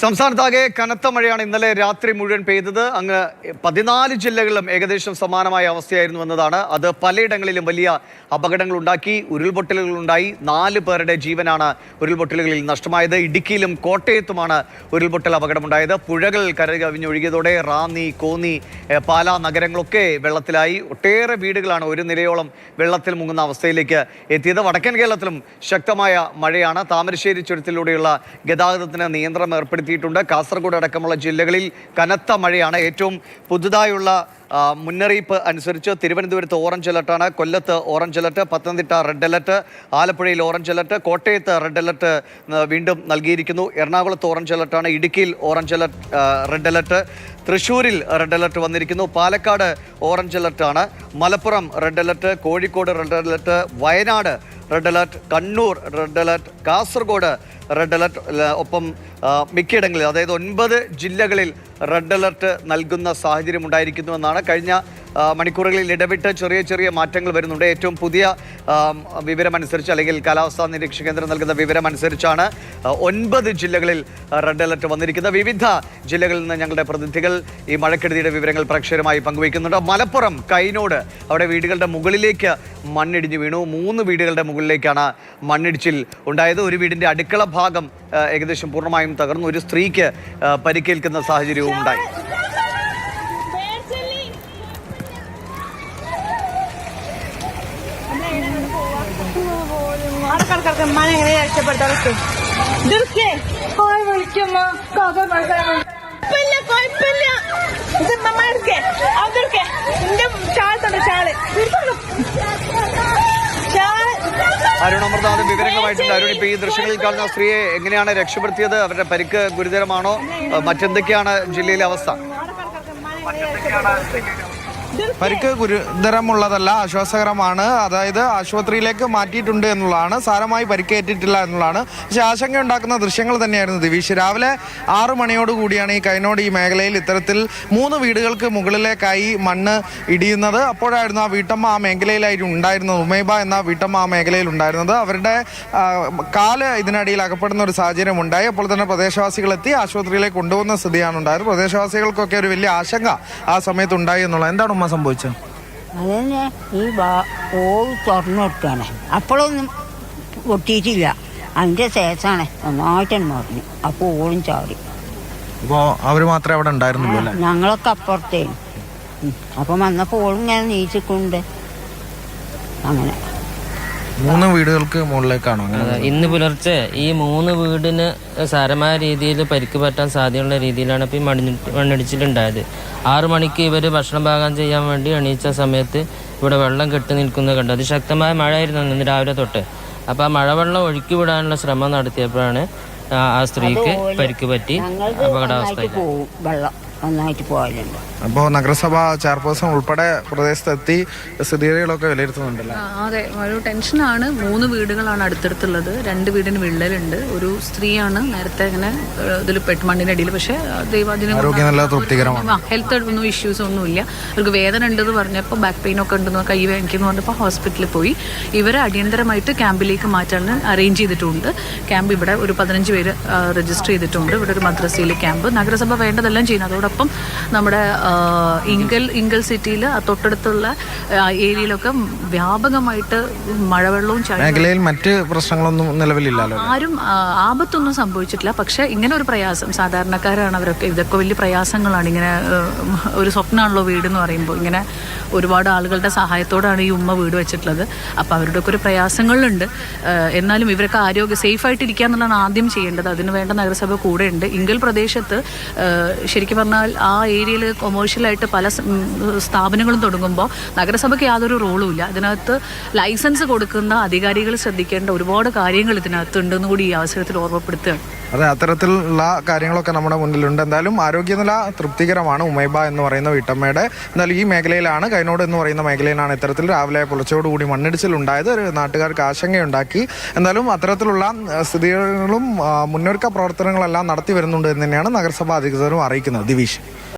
സംസ്ഥാനത്താകെ കനത്ത മഴയാണ് ഇന്നലെ രാത്രി മുഴുവൻ പെയ്തത്. അങ്ങ് 14 ജില്ലകളിലും ഏകദേശം സമാനമായ അവസ്ഥയായിരുന്നു എന്നതാണ്. അത് പലയിടങ്ങളിലും വലിയ അപകടങ്ങൾ ഉണ്ടാക്കി, ഉരുൾപൊട്ടലുകളുണ്ടായി. 4 പേരുടെ ജീവനാണ് ഉരുൾപൊട്ടലുകളിൽ നഷ്ടമായത്. ഇടുക്കിയിലും കോട്ടയത്തുമാണ് ഉരുൾപൊട്ടൽ അപകടമുണ്ടായത്. പുഴകൾ കരകവിഞ്ഞൊഴുകിയതോടെ റാന്നി, കോന്നി, പാലാ നഗരങ്ങളൊക്കെ വെള്ളത്തിലായി. ഒട്ടേറെ വീടുകളാണ് ഒരു നിലയോളം വെള്ളത്തിൽ മുങ്ങുന്ന അവസ്ഥയിലേക്ക് എത്തിയത്. വടക്കൻ കേരളത്തിലും ശക്തമായ മഴയാണ്. താമരശ്ശേരി ചുരത്തിലൂടെയുള്ള ഗതാഗതത്തിന് നിയന്ത്രണം ഏർപ്പെടുത്തി. കാസർഗോഡ് അടക്കമുള്ള ജില്ലകളിൽ കനത്ത മഴയാണ്. ഏറ്റവും പുതുതായുള്ള മുന്നറിയിപ്പ് അനുസരിച്ച് തിരുവനന്തപുരത്ത് ഓറഞ്ച് അലർട്ടാണ്, കൊല്ലത്ത് orange alert, Pathanamthitta red alert, ആലപ്പുഴയിൽ ഓറഞ്ച് അലർട്ട്, കോട്ടയത്ത് റെഡ് അലർട്ട് വീണ്ടും നൽകിയിരിക്കുന്നു. എറണാകുളത്ത് ഓറഞ്ച് അലർട്ടാണ്, ഇടുക്കിയിൽ ഓറഞ്ച് അലർട്ട് റെഡ് അലർട്ട്, തൃശ്ശൂരിൽ റെഡ് അലർട്ട് വന്നിരിക്കുന്നു, പാലക്കാട് ഓറഞ്ച് അലർട്ടാണ്, Malappuram red alert, Kozhikode red alert, Wayanad red alert, Kannur red alert, Kasaragod red alert, ഒപ്പം മിക്കയിടങ്ങളിൽ അതായത് 9 ജില്ലകളിൽ റെഡ് അലർട്ട് നൽകുന്ന സാഹചര്യം ഉണ്ടായിരിക്കുന്നുവെന്നാണ്. കഴിഞ്ഞ മണിക്കൂറുകളിൽ ഇടവിട്ട് ചെറിയ മാറ്റങ്ങൾ വരുന്നുണ്ട്. ഏറ്റവും പുതിയ വിവരമനുസരിച്ച്, അല്ലെങ്കിൽ കാലാവസ്ഥാ നിരീക്ഷണ കേന്ദ്രം നൽകുന്ന വിവരമനുസരിച്ചാണ് 9 ജില്ലകളിൽ റെഡ് അലർട്ട് വന്നിരിക്കുന്നത്. വിവിധ ജില്ലകളിൽ നിന്ന് ഞങ്ങളുടെ പ്രതിനിധികൾ ഈ മഴക്കെടുതിയുടെ വിവരങ്ങൾ പ്രേക്ഷകരുമായി പങ്കുവയ്ക്കുന്നുണ്ട്. മലപ്പുറം കൈനോട്, അവിടെ വീടുകളുടെ മുകളിലേക്ക് മണ്ണിടിഞ്ഞു വീണു. 3 വീടുകളുടെ മുകളിലേക്കാണ് മണ്ണിടിച്ചിൽ ഉണ്ടായത്. ഒരു വീടിൻ്റെ അടുക്കള ഭാഗം ഏകദേശം പൂർണ്ണമായും തകർന്നു. ഒരു സ്ത്രീക്ക് പരിക്കേൽക്കുന്ന സാഹചര്യവും ഉണ്ടായി. അരുൺ അമൃതാഥ് വിവരങ്ങളുമായിട്ടുണ്ട്. അരുൺ, ഇപ്പൊ ഈ ദൃശ്യങ്ങളിൽ കാണുന്ന സ്ത്രീയെ എങ്ങനെയാണ് രക്ഷപ്പെടുത്തിയത്? അവരുടെ പരിക്ക് ഗുരുതരമാണോ? മറ്റെന്തൊക്കെയാണ് ജില്ലയിലെ അവസ്ഥ? പരിക്ക് ഗുരുതരമുള്ളതല്ല, ആശ്വാസകരമാണ്. അതായത് ആശുപത്രിയിലേക്ക് മാറ്റിയിട്ടുണ്ട് എന്നുള്ളതാണ്. സാരമായി പരിക്കേറ്റിട്ടില്ല എന്നുള്ളതാണ്. പക്ഷേ ആശങ്കയുണ്ടാക്കുന്ന ദൃശ്യങ്ങൾ തന്നെയായിരുന്നു ദിവിഷ്. രാവിലെ 6 മണിയോടുകൂടിയാണ് ഈ കൈനോട് ഈ മേഖലയിൽ ഇത്തരത്തിൽ 3 വീടുകൾക്ക് മുകളിലേക്കായി മണ്ണ് ഇടിയുന്നത്. അപ്പോഴായിരുന്നു ആ വീട്ടമ്മ ആ മേഖലയിലായിരുന്നു ഉണ്ടായിരുന്നത്. ഉമൈബ എന്ന വീട്ടമ്മ ആ മേഖലയിൽ ഉണ്ടായിരുന്നത്. അവരുടെ കാല് ഇതിനടിയിൽ അകപ്പെടുന്ന ഒരു സാഹചര്യം ഉണ്ടായി. അപ്പോൾ തന്നെ പ്രദേശവാസികളെത്തി ആശുപത്രിയിലേക്ക് കൊണ്ടുപോകുന്ന സ്ഥിതിയാണ് ഉണ്ടായത്. പ്രദേശവാസികൾക്കൊക്കെ ഒരു വലിയ ആശങ്ക ആ സമയത്ത് ഉണ്ടായി എന്നുള്ളത്. എന്താണ് ഉമ്മ സംഭവിച്ചത്? അതന്നെ, ഈ ഓവ് തുറന്നു കൊടുക്കുകയാണ്. അപ്പോഴൊന്നും പൊട്ടിയിട്ടില്ല. അതിൻ്റെ ശേഷമാണ് നന്നായിട്ടാണ് മറിഞ്ഞു. അപ്പോൾ ഓളും ചാടി. അപ്പോൾ അവർ മാത്രമേ അവിടെ ഉണ്ടായിരുന്നുള്ളൂ അല്ലേ? ഞങ്ങളൊക്കെ അപ്പുറത്തേന്. അപ്പം വന്നപ്പോൾ ഓളും ഇങ്ങനെ നീച്ചിക്കൊണ്ട് അങ്ങനെ 3 വീടുകൾക്ക് മുകളിലേക്കാണോ? ഇന്ന് പുലർച്ചെ ഈ 3 വീടിന് സാരമായ രീതിയിൽ പരിക്ക് പറ്റാൻ സാധ്യതയുള്ള രീതിയിലാണ് ഇപ്പോൾ ഈ മണ്ണിടിച്ചിലുണ്ടായത്. 6 മണിക്ക് ഇവർ ഭക്ഷണം പാകം ചെയ്യാൻ വേണ്ടി എണീച്ച സമയത്ത് ഇവിടെ വെള്ളം കെട്ടി നിൽക്കുന്നത് കണ്ടു. അതിശക്തമായ മഴയായിരുന്നു ഇന്ന് രാവിലെ തൊട്ട്. അപ്പോൾ ആ മഴവെള്ളം ഒഴുക്കി വിടാനുള്ള ശ്രമം നടത്തിയപ്പോഴാണ് ആ സ്ത്രീക്ക് പരിക്ക് പറ്റി അപകടാവസ്ഥയിൽ. നന്നായിട്ട് പോയാലുണ്ട്. അപ്പോൾ നഗരസഭ ചെയർപേഴ്സൺ ഉൾപ്പെടെ പ്രദേശത്തെത്തി സ്ഥിതിഗതികളൊക്കെ വിലയിരുത്തുന്നുണ്ടല്ലോ. അതെ, ഒരു ടെൻഷനാണ്. 3 വീടുകളാണ് അടുത്തടുത്തുള്ളത്. 2 വീടിന് വിള്ളലുണ്ട്. ഒരു സ്ത്രീയാണ് നേരത്തെ ഇങ്ങനെ ഇതിൽ മണ്ണിനടിയിൽ. പക്ഷേ ഹെൽത്ത് ഒന്നും ഇഷ്യൂസ് ഒന്നുമില്ല. അവർക്ക് വേദന ഉണ്ടെന്ന് പറഞ്ഞപ്പോൾ ബാക്ക് പെയിൻ ഒക്കെ ഉണ്ടെന്ന്, കൈ വേദനിക്കുന്നു പറഞ്ഞപ്പോൾ ഹോസ്പിറ്റലിൽ പോയി. ഇവരെ അടിയന്തരമായിട്ട് ക്യാമ്പിലേക്ക് മാറ്റാൻ അറേഞ്ച് ചെയ്തിട്ടുണ്ട്. ക്യാമ്പ് ഇവിടെ ഒരു 15 പേര് രജിസ്റ്റർ ചെയ്തിട്ടുണ്ട്. ഇവിടെ ഒരു മദ്രസയിൽ ക്യാമ്പ് നഗരസഭ വേണ്ടതെല്ലാം ചെയ്യുന്നത്. അതോടൊപ്പം നമ്മുടെ ഇങ്കൽ സിറ്റിയിൽ തൊട്ടടുത്തുള്ള ഏരിയയിലൊക്കെ വ്യാപകമായിട്ട് മഴവെള്ളവും മേഖലയിൽ മറ്റ് പ്രശ്നങ്ങളൊന്നും നിലവിലില്ലല്ലോ. ആരും ആപത്തൊന്നും സംഭവിച്ചിട്ടില്ല. പക്ഷെ ഇങ്ങനെ ഒരു പ്രയാസം, സാധാരണക്കാരാണ് അവരൊക്കെ. ഇതൊക്കെ വലിയ പ്രയാസങ്ങളാണ്. ഇങ്ങനെ ഒരു സ്വപ്നമാണല്ലോ വീട് എന്ന് പറയുമ്പോൾ. ഇങ്ങനെ ഒരുപാട് ആളുകളുടെ സഹായത്തോടാണ് ഈ ഉമ്മ വീട് വെച്ചിട്ടുള്ളത്. അപ്പോൾ അവരുടെ ഒക്കെ ഒരു പ്രയാസങ്ങളുണ്ട്. എന്നാലും ഇവരൊക്കെ സേഫായിട്ടിരിക്കുക എന്നുള്ളതാണ് ആദ്യം ചെയ്യേണ്ടത്. അതിന് വേണ്ട നഗരസഭ കൂടെ ഉണ്ട്. ഇങ്കൽ പ്രദേശത്ത് ശരിക്കും പറഞ്ഞാൽ ആ ഏരിയയിൽ കൊമേഴ്ഷ്യലായിട്ട് പല സ്ഥാപനങ്ങളും തുടങ്ങുമ്പോൾ നഗരസഭയ്ക്ക് യാതൊരു റോളും ഇല്ല. അതിനകത്ത് ലൈസൻസ് കൊടുക്കുന്ന അധികാരികൾ ശ്രദ്ധിക്കേണ്ട ഒരുപാട് കാര്യങ്ങൾ ഇതിനകത്തുണ്ടെന്ന് കൂടി ഈ അവസരത്തിൽ ഓർമ്മപ്പെടുത്തുകയാണ്. അതെ, അത്തരത്തിലുള്ള കാര്യങ്ങളൊക്കെ നമ്മുടെ മുന്നിലുണ്ട്. എന്തായാലും ആരോഗ്യനില തൃപ്തികരമാണ് ഉമൈബ എന്ന് പറയുന്ന വീട്ടമ്മയുടെ. എന്നാൽ ഈ മേഖലയിലാണ്, കൈനോട് എന്ന് പറയുന്ന മേഖലയിലാണ് ഇത്തരത്തിൽ രാവിലെ പുലർച്ചയോടുകൂടി മണ്ണിടിച്ചിലുണ്ടായത്. ഒരു നാട്ടുകാർക്ക് ആശങ്കയുണ്ടാക്കി. എന്തായാലും അത്തരത്തിലുള്ള സ്ഥിതികളും മുന്നൊരുക്ക പ്രവർത്തനങ്ങളെല്ലാം നടത്തി വരുന്നുണ്ട് എന്ന് തന്നെയാണ് നഗരസഭാ അധികൃതരും അറിയിക്കുന്നത്. ദിവിഷ്.